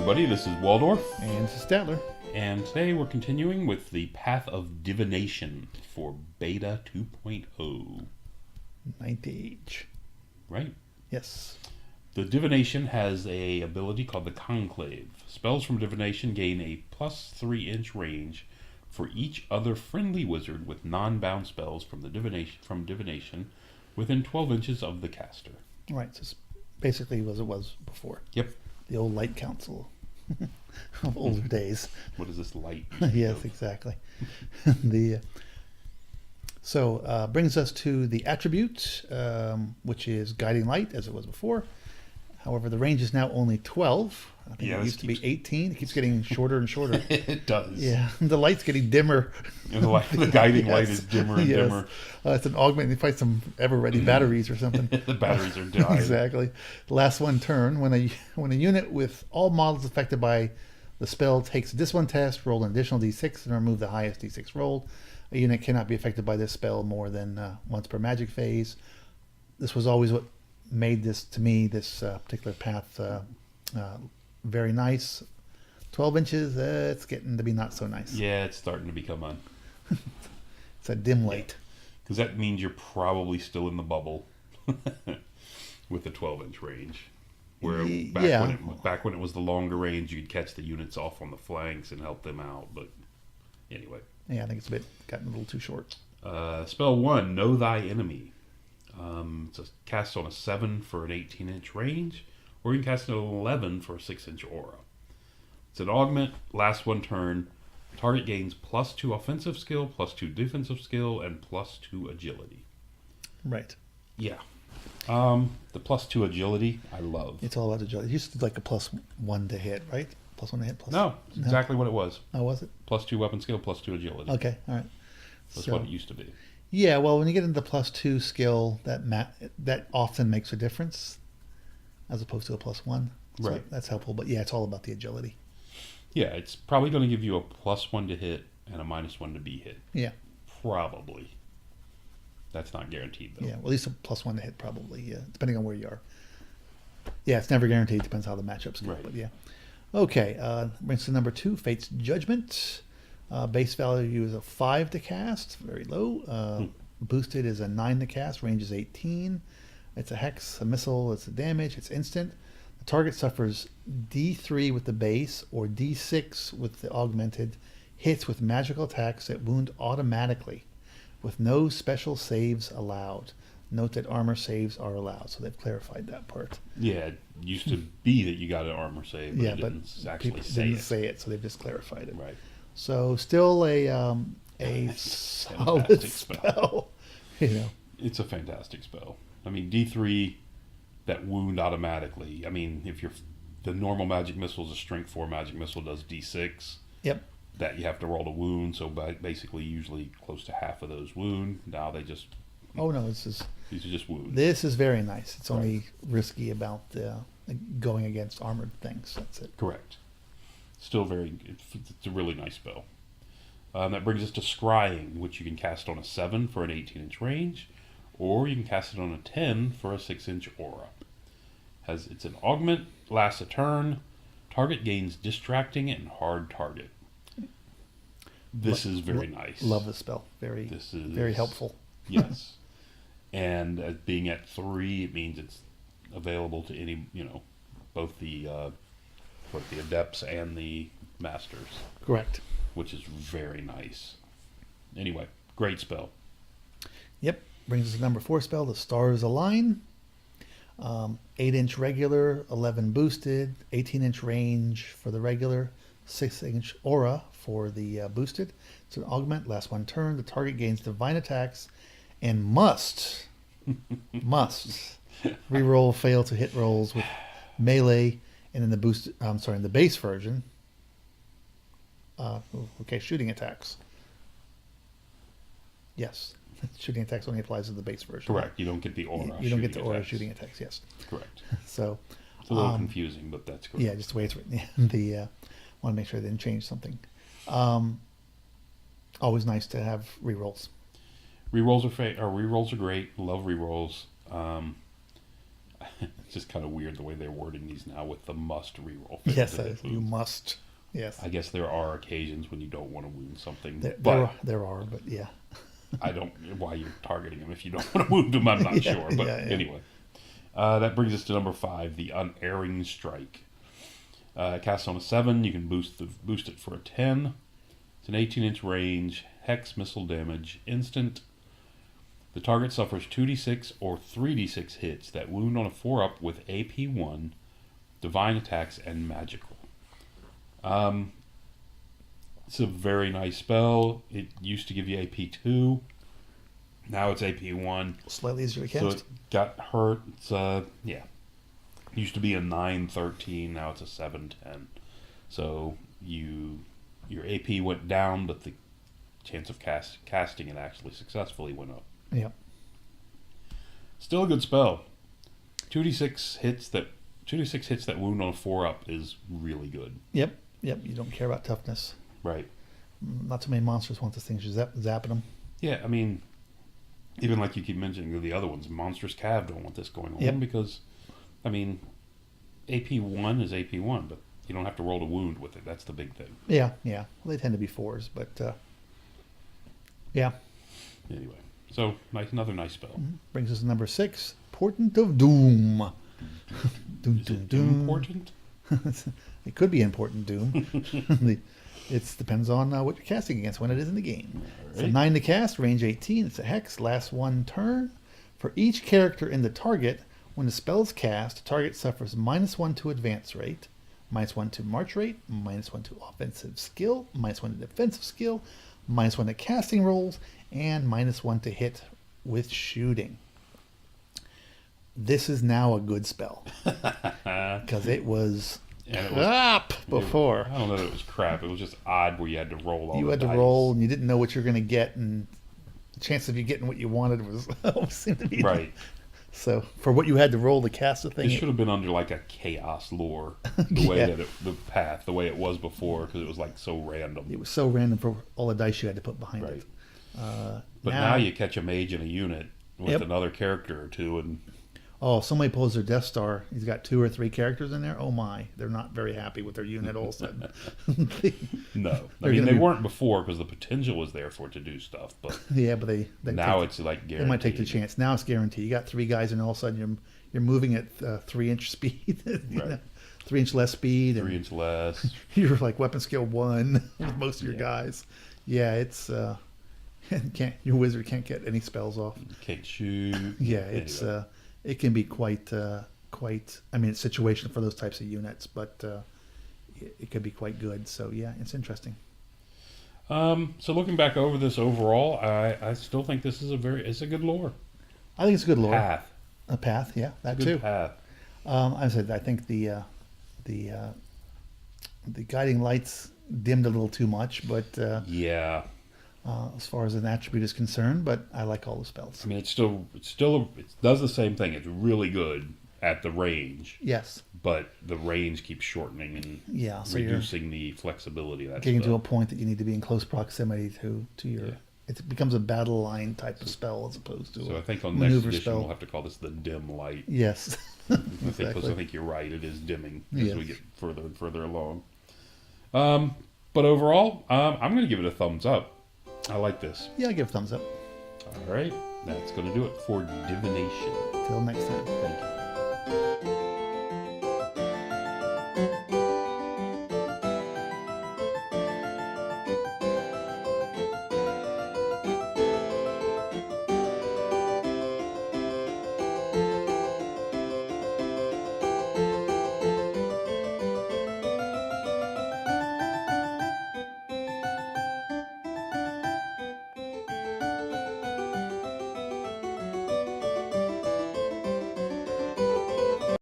everybody. This is Waldorf. And this is Statler. And today we're continuing with the Path of Divination for Beta 2.0. Ninth Age. Right? Yes. The Divination has a ability called the Conclave. Spells from Divination gain a plus 3-inch range for each other friendly wizard with non-bound spells from Divination within 12 inches of the caster. Right. So it's basically as it was before. Yep. The old Light Council of older days. What is this light? Yes, exactly. So brings us to the attribute, which is Guiding Light, as it was before. However, the range is now only 12. I think it used to be 18. It keeps getting shorter and shorter. It does. Yeah, the light's getting dimmer. And the guiding light is dimmer and dimmer. It's an augment. You find some ever-ready batteries or something. The batteries are dying. Exactly. Last one turn. When a unit with all models affected by the spell takes this one test, roll an additional d6 and remove the highest d6 rolled. A unit cannot be affected by this spell more than once per magic phase. This was always what made this, to me, this particular path very nice. 12 inches, it's getting to be not so nice. Yeah, it's starting to become it's a dim light. Because that means you're probably still in the bubble with the 12-inch range. Where back when it was the longer range, you'd catch the units off on the flanks and help them out. But anyway. Yeah, I think it's gotten a little too short. Spell 1, Know Thy Enemy. It's a cast on a 7 for an 18-inch range, or you can cast it on an 11 for a 6-inch aura. It's an augment, last one turn. Target gains +2 offensive skill, +2 defensive skill, and +2 agility. Right. Yeah. The +2 agility, I love. It's all about agility. It used to be like a +1 to hit, right? +1 to hit. No, it's exactly what it was. Oh, was it? +2 weapon skill, +2 agility. Okay, all right. That's what it used to be. Yeah, well, when you get into the +2 skill, that often makes a difference, as opposed to a +1. So right. That's helpful, but yeah, it's all about the agility. Yeah, it's probably going to give you a +1 to hit and a -1 to be hit. Yeah. Probably. That's not guaranteed, though. Yeah, well, at least a +1 to hit, probably, yeah, depending on where you are. Yeah, it's never guaranteed. Depends how the matchups go, but yeah. Okay, brings to number 2, Fate's Judgment. Base value is a 5 to cast, very low. Boosted is a 9 to cast, range is 18. It's a hex, a missile, it's a damage, it's instant. The target suffers D3 with the base or D6 with the augmented hits with magical attacks that wound automatically with no special saves allowed. Note that armor saves are allowed, so they've clarified that part. Yeah, it used to be that you got an armor save, but yeah, it didn't actually say it, so they've just clarified it. Right. So still a solid spell. You know, it's a fantastic spell. I mean, D3 that wound automatically. I mean, if the normal magic missile is a strength 4 magic missile, does D6. Yep. That you have to roll a wound, so basically usually close to half of those wound. Now they just. Oh no, these are just wounds. This is very nice. It's only risky about going against armored things. That's it. Correct. Still it's a really nice spell. That brings us to Scrying, which you can cast on a 7 for an 18-inch range, or you can cast it on a 10 for a 6-inch aura. It's an augment, lasts a turn, target gains distracting and hard target. This is very nice. Love the spell. Very helpful. Yes. And being at 3, it means it's available to any, both the adepts and the masters. Correct. Which is very nice. Anyway, great spell. Yep. Brings us to number 4 spell, the Stars Align. 8-inch regular, 11 boosted, 18-inch range for the regular, 6-inch aura for the boosted. It's an augment, last one turn. The target gains divine attacks and must reroll fail to hit rolls with melee, and in the base version, shooting attacks. Yes, shooting attacks only applies to the base version. Correct. You don't get the aura. You don't get the aura shooting attacks. Yes. Correct. So it's a little confusing, but that's correct. Yeah, just the way it's written. Want to make sure I didn't change something. Always nice to have rerolls. Rerolls are great. Love rerolls. It's just kind of weird the way they're wording these now with the must reroll. Yes, you must. Yes. I guess there are occasions when you don't want to wound something. There are, but yeah. I don't why you're targeting them if you don't want to wound them. I'm not sure, but anyway. That brings us to number 5, the Unerring Strike. Cast on a 7, you can boost it for a 10. It's an 18-inch range, hex missile damage, instant. The target suffers 2d6 or 3d6 hits that wound on a 4-up with AP 1, divine attacks, and magical. It's a very nice spell. It used to give you AP 2. Now it's AP 1. Slightly easier to cast. So it got hurt. It's, It used to be a 9-13. Now it's a 7-10. So your AP went down, but the chance of casting it actually successfully went up. Yep. Still a good spell. 2d6 hits that wound on a 4-up is really good. Yep. You don't care about toughness. Right. Not too many monsters want this thing. Just zapping them. Yeah, I mean, even like you keep mentioning the other ones, Monstrous Cav don't want this going on because, I mean, AP 1 is AP 1, but you don't have to roll to wound with it. That's the big thing. Yeah. Well, they tend to be 4s, but yeah. Anyway, so another nice spell. Brings us to number 6, Portent of Doom. Doom Portent? It could be important Doom. It depends on what you're casting against when it is in the game. Right. It's a 9 to cast, range 18. It's a hex, lasts 1 turn. For each character in the target, when the spell is cast, the target suffers -1 to advance rate, -1 to march rate, -1 to offensive skill, -1 to defensive skill, -1 to casting rolls, and -1 to hit with shooting. This is now a good spell because it was crap before. I don't know that it was crap. It was just odd where you had to roll all the dice. You had to roll, and you didn't know what you're going to get, and the chance of you getting what you wanted was always seemed to be right. So for what you had to roll to cast the thing, it should have been under like a chaos lore, the way that the way it was before, because it was like so random. It was so random for all the dice you had to put behind it. But now you catch a mage in a unit with another character or two, and somebody pulls their Death Star. He's got 2 or 3 characters in there. Oh my, they're not very happy with their unit all of a sudden. No, I mean they weren't before because the potential was there for it to do stuff. But but they now it's like guaranteed. They might take the chance. Now it's guaranteed. You got 3 guys, and all of a sudden you're moving at 3-inch speed. Right. 3-inch less speed. 3-inch less. You're like weapon skill 1 with most of your guys. Yeah, it's your wizard can't get any spells off. You can't shoot. Yeah, it's it can be quite. I mean, it's situational for those types of units, but it could be quite good. So yeah, it's interesting. So looking back over this overall, I still think this is it's a good lore. I think it's a good lore. Path. A path, yeah, that good too. Path. I think the guiding lights dimmed a little too much, but yeah. As far as an attribute is concerned, but I like all the spells. I mean, it does the same thing. It's really good at the range. Yes. But the range keeps shortening and so reducing the flexibility of that getting spell. to a point that you need to be in close proximity to your. Yeah. It becomes a battle line type of spell as opposed to. So I think on next edition we'll have to call this the dim light. Yes. Because I think you're right. It is dimming as we get further and further along. But overall, I'm going to give it a thumbs up. I like this. Yeah, I give a thumbs up. All right. That's going to do it for Divination. Till next time. Thank you.